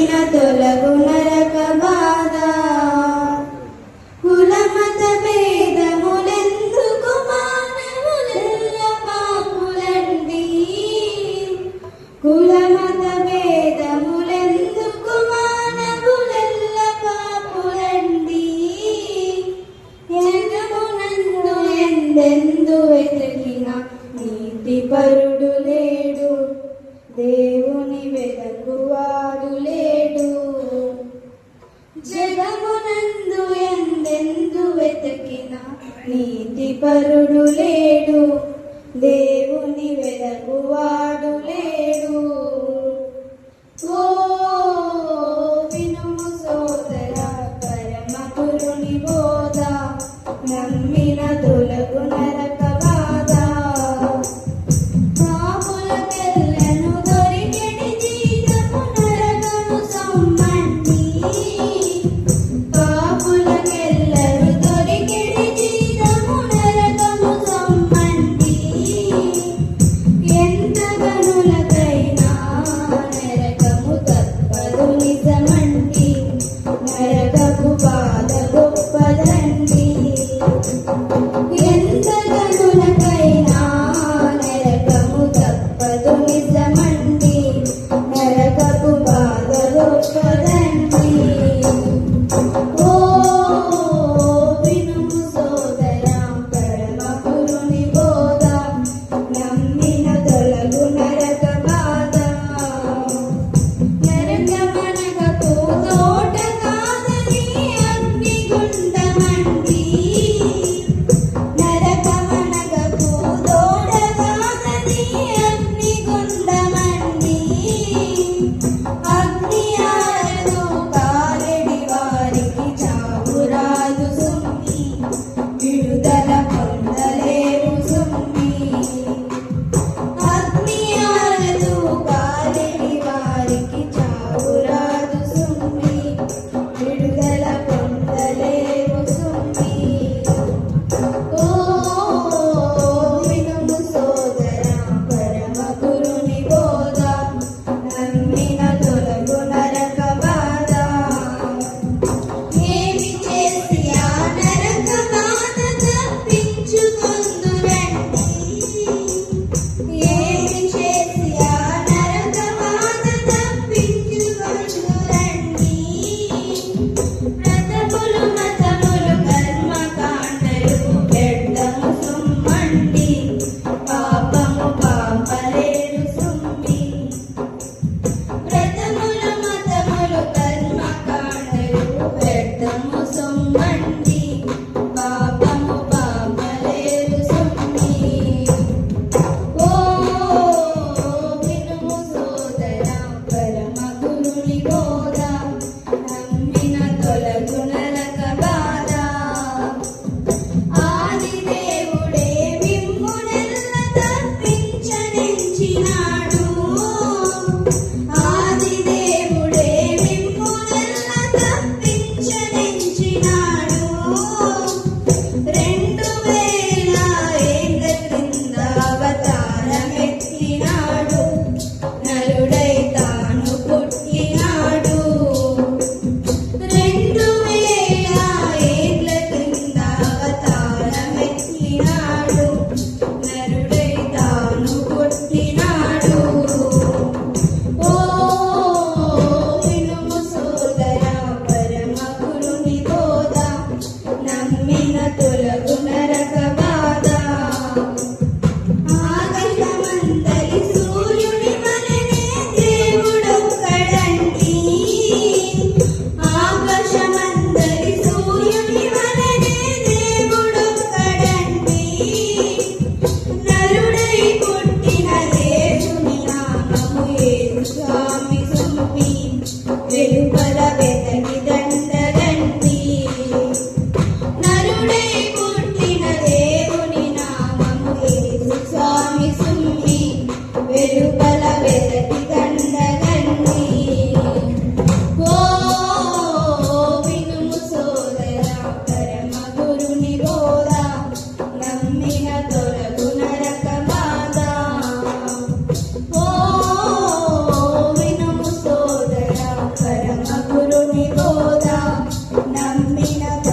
నమ్మిన తొలగు నరక బాధ. కులమత భేదములెందుకు మానవులెల్ల పాపులండి. కులమత భేదములెందుకు మానవులెల్ల పాపులండి. జగమునందు ఎందెందు వెతికిన నీతి పరుడు లేడు. దేవుని వెదకువాడు లేడు. జగమునందు ఎందెందు వెతికిన నీతి పరుడు లేడు. దేవుని వెదకువాడు లేడు. ఓ వినుము సోదరా పరమ గురుని బోధ. నమ్మిన తొలగు నరక బాధ. పాపులకెల్లను దొరికెడి జీతము నరకము సొమ్మండి. పాపులకెల్లను దొరికెడి జీతము నరకము సొమ్మండి. ఎంత గనులకైనా నరకము తప్పదు నిజమండి. నరకపు బాధ గొప్పదండి. ఎంత గనులకైనా నరకము తప్పదు నిజమండి. నరకపు బాధ గొప్పదండి. ఓ వినుము సోదరా పరమ గురుని బోధ. నమ్మిన తొలగు నరక బాధ. నరకమనగ తోట కాదని అగ్నిగుండమండి. నరకమనగ తోట కాదని అగ్నిగుండమండి. అగ్ని ఆరదు కాలెడి వారికి చావు రాదు సుమ్మి. విడుదల పొందలేవు సుమ్మి. అగ్ని ఆరదు కాలెడి వారికి చావు రాదు సుమ్మి. విడుదల పొందలేవు సుమ్మి. ఓ వినుము సోదరా పరమ గురుని బోధ. నమ్మిన తొలగు నరక బాధ. ఏమి చేసి ఆ నరక బాధ తప్పించుకొందురండి. ఏమి చేసి ఆ నరక బాధ తప్పించుకొందురండి. వ్రతములు మతములు కర్మకాండలు వ్యర్థము సుమ్మండి. పాపము పాపలేరు సుమ్మి. వ్రతములు మతములు కర్మకాండలు వ్యర్థము సుమ్మండి. పాపము పాపలేరు సుమ్మి. ఓ వినుము సోదరా పరమ గురుని బోధ. నమ్మిన తొలగు నరక బాధ. ఆది దేవుడే మిమ్మునెల్ల తప్పించనించినాడు. ఆది దేవుడే మిమ్మునెల్ల తప్పించనించినాడు. 2000 ఏళ్ల క్రింద అవతారమెత్తినాడు. నరుడై తాను పుట్టినాడు. 2000 ఏళ్ల క్రింద అవతారమెత్తినాడు. నరుడై తాను పుట్టినాడు. ఓ వినుము సోదరా పరమ గురుని బోధ. నమ్మిన తొలగు నరక బాధ. ఆకాశమందలి సూర్యుని వలెనే దేవుడొక్కడండి. ఆకాశమందలి సూర్యుని వలెనే దేవుడొక్కడండి. నరుడై పుట్టిన దేవుని నామము యేసు స్వామి సుమ్మి. వెలుపల వెతకి దండగండి. నరుడై పుట్టిన దేవుని నామము యేసు స్వామి సుమ్మి. వెలుపల వెతకి దండగండి. ఓ వినుము సోదరా పరమ గురుని బోధ. నమ్మిన తొలగు నరక బాధ. ఓ వినుము సోదరా నమ్మిన